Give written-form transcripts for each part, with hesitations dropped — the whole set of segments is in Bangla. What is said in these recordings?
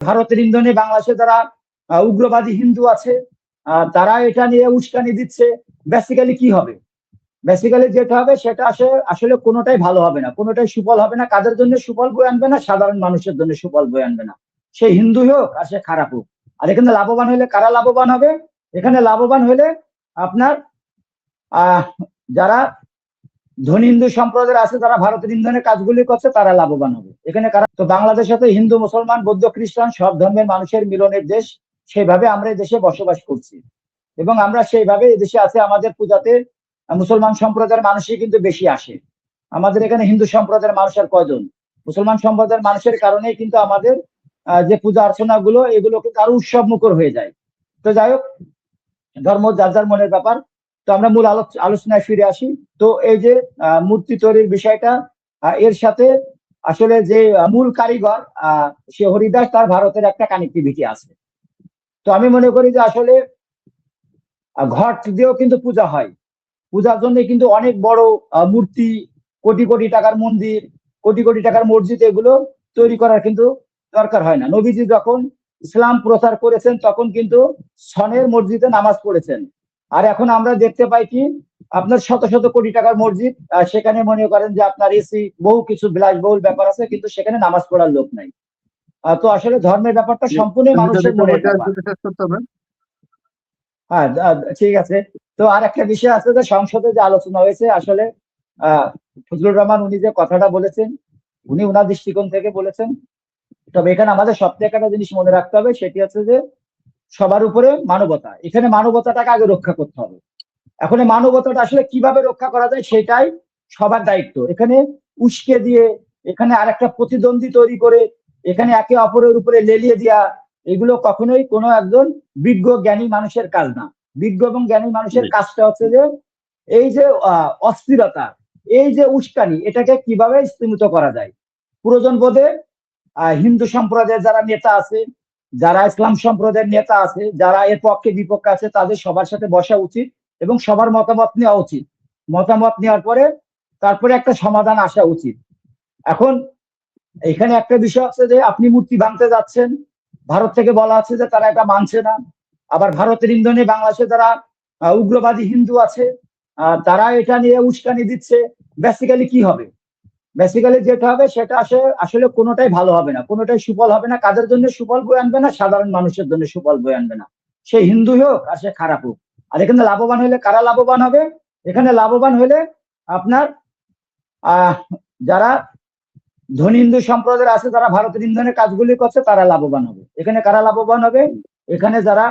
ভারতের ইন্ধনে বাংলাদেশে যারা উগ্রবাদী হিন্দু আছে তারা এটা নিয়ে উস্কানি দিচ্ছে। বেসিক্যালি কি হবে? বেসিক্যালি যেটা হবে সেটা আসলে কোনোটাই ভালো হবে না, কোনোটাই সুফল হবে না। কাদের জন্য সুফল বয়ে আনবে না? সাধারণ মানুষের জন্য সুফল বয়ে আনবে না। সে হিন্দু হোক আর সে খারাপ হোক। আর এখানে লাভবান হলে কারা লাভবান হবে? এখানে লাভবান হলে আপনার যারা ধনী হিন্দু সম্প্রদায় আছে, যারা ভারতের ইন্ধনের কাজগুলি করছে, তারা লাভবান হবে। এখানে কারা? তো বাংলাদেশে তো হিন্দু, মুসলমান, বৌদ্ধ, খ্রিস্টান সব ধর্মের মানুষের মিলনের দেশ। সেইভাবে আমরা এই দেশে বসবাস করছি এবং আমরা সেইভাবে এই দেশে আছে। আমাদের পূজাতে মুসলমান সম্প্রদায়ের মানুষই কিন্তু বেশি আসে। আমাদের এখানে হিন্দু সম্প্রদায়ের মানুষের কয়জন? মুসলমান সম্প্রদায়ের মানুষের কারণেই কিন্তু আমাদের যে পূজা অর্চনা গুলো, এগুলো কিন্তু আরো উৎসব মুখর হয়ে যায়। তো যাই হোক, ধর্ম যার যার মনের ব্যাপার। তো আমরা মূল আলোচনায় ফিরে আসি। তো এই যে মূর্তি তৈরির বিষয়টা, এর সাথে আসলে যে মূল কারিগর সে হরিদাস, তার ভারতের একটা কানেক্টিভিটি আছে। তো আমি মনে করি যে আসলে ঘট দিয়েও কিন্তু পূজা হয়। পূজার জন্য কিন্তু অনেক বড় মূর্তি, কোটি কোটি টাকার মন্দির, কোটি কোটি টাকার মসজিদ, এগুলো তৈরি করার কিন্তু দরকার হয় না। নবীজি যখন ইসলাম প্রচার করেছেন তখন কিন্তু সনের মসজিদে নামাজ পড়েছেন। আর এখন আমরা দেখতে পাই কি, আপনার শত শত কোটি টাকার মসজিদ, সেখানে মনে করেন যে আপনার এসি, বহু কিছু বিলাসবহুল ব্যাপার আছে, কিন্তু সেখানে নামাজ পড়ার লোক নাই। তো আসলে ধর্মের ব্যাপারটা সম্পূর্ণ মানুষের মনের ব্যাপার। হ্যাঁ, ঠিক আছে। তো আর একটা বিষয় আছে যে সংসদে যে আলোচনা হয়েছে, আসলে ফজলুর রহমান উনি যে কথাটা বলেছেন, উনি ওনার দৃষ্টিকোণ থেকে বলেছেন। তবে এখানে আমাদের সবথেকে একটা জিনিস মনে রাখতে হবে, সেটি হচ্ছে যে সবার উপরে মানবতা। এখানে মানবতাটাকে আগে রক্ষা করতে হবে। এখন এই মানবতাটা আসলে কিভাবে রক্ষা করা যায় সেটাই সবার দায়িত্ব। এখানে উস্কে দিয়ে, এখানে আরেকটা প্রতিদ্বন্দ্বী তৈরি করে, এখানে একে অপরের উপরে লেলিয়ে দেওয়া, এগুলো কখনোই কোনো একজন বিজ্ঞ জ্ঞানী মানুষের কাজ না। বিজ্ঞ এবং জ্ঞানী মানুষের কাজটা হচ্ছে যে এই যে অস্থিরতা, এই যে উস্কানি, এটাকে কিভাবে স্তীমিত করা যায়। প্রয়োজন বোধে হিন্দু সম্প্রদায়ের যারা নেতা আছে, যারা ইসলাম সম্প্রদায়ের নেতা আছে, যারা এর পক্ষে বিপক্ষে আছে, তাদের সবার সাথে বসা উচিত এবং সবার মতামত নেওয়া উচিত। মতামত নেওয়ার পরে তারপরে একটা সমাধান আসা উচিত। এখন এখানে একটা বিষয় আছে যে আপনি মূর্তি ভাঙতে যাচ্ছেন, ভারত থেকে বলা আছে যে তারা এটা মানছে না। আবার ভারতের ইন্ধনে বাংলাদেশে যারা উগ্রবাদী হিন্দু আছে তারা এটা নিয়ে উস্কানি দিচ্ছে। বেসিক্যালি কি হবে? বেসিক্যালি যেটা হবে সেটা আসলে কোনোটাই ভালো হবে না, কোনোটাই সুফল হবে না। কাদের জন্য সুফল বয়ে আনবে না? সাধারণ মানুষের জন্য সুফল বয়ে আনবে না। সে হিন্দু হোক আর সে খারাপ হোক। আর এখানে লাভবান হলে কারা লাভবান হবে? এখানে লাভবান হলে আপনার যারা ধনী হিন্দু সম্প্রদায় আছে, যারা ভারতের ইন্ধনের কাজগুলি করছে, তারা লাভবান হবে। এখানে কারা লাভবান হবে? এখানে যারা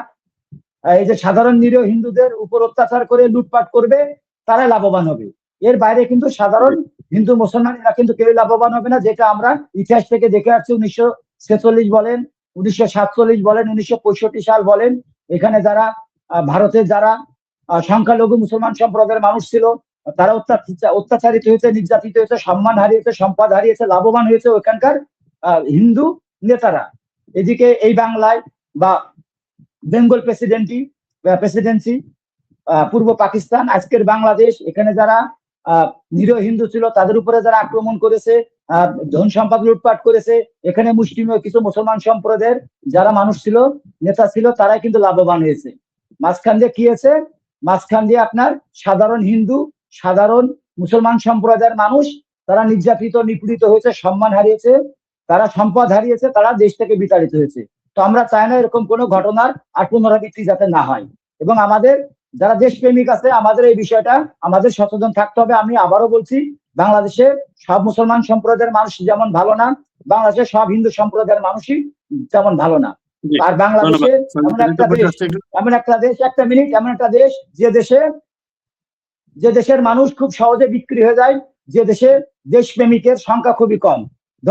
এই যে সাধারণ নিরীহ হিন্দুদের উপর অত্যাচার করে লুটপাট করবে, তারা লাভবান হবে। এর বাইরে কিন্তু সাধারণ হিন্দু মুসলমান এরা কিন্তু কেউ লাভবান হবে না। যেটা আমরা ইতিহাস থেকে দেখে আসছি, 1946 বলেন, 1947 বলেন, 1965 সাল বলেন, এখানে যারা ভারতের যারা সংখ্যালঘু মুসলমান সম্প্রদায়ের মানুষ ছিল, তারা অত্যাচারিত হয়েছে, নির্যাতিত হয়েছে, সম্মান হারিয়েছে, সম্পদ হারিয়েছে, লাভবান হয়েছে ওখানকার হিন্দু নেতারা। এদিকে এই বাংলায় বা বেঙ্গল প্রেসিডেন্সি, পূর্ব পাকিস্তান, আজকের বাংলাদেশ, এখানে যারা নিরীহ হিন্দু ছিল তাদের উপরে যারা আক্রমণ করেছে, ধন সম্পদ লুটপাট করেছে, এখানে মুসলিম কিছু মুসলমান সম্প্রদায়ের যারা মানুষ ছিল, নেতা ছিল, তারাই কিন্তু লাভবান হয়েছে। মাঝখান দিয়ে কি হয়েছে? মাঝখান দিয়ে আপনার সাধারণ হিন্দু, সাধারণ মুসলমান সম্প্রদায়ের মানুষ, তারা নির্যাতিত, নিপীড়িত হয়েছে, সম্মান হারিয়েছে, তারা সম্পদ হারিয়েছে, তারা দেশ থেকে বিতাড়িত হয়েছে। তো আমরা চাই না এরকম কোনো ঘটনার আর পুনরাবৃত্তি যাতে না হয়। এবং আমাদের যারা দেশপ্রেমিক আছে, আমাদের এই বিষয়টা আমাদের সচেতন থাকতে হবে। আমি আবারও বলছি, বাংলাদেশে সব মুসলমান সম্প্রদায়ের মানুষ যেমন ভালো না, বাংলাদেশের সব হিন্দু সম্প্রদায়ের মানুষই তেমন ভালো না। আর বাংলাদেশে এমন একটা দেশ, একটা মিনিট, এমন একটা দেশ যে দেশের মানুষ খুব সহজে বিক্রি হয়ে যায়, যে দেশে দেশপ্রেমিকের সংখ্যা খুবই কম।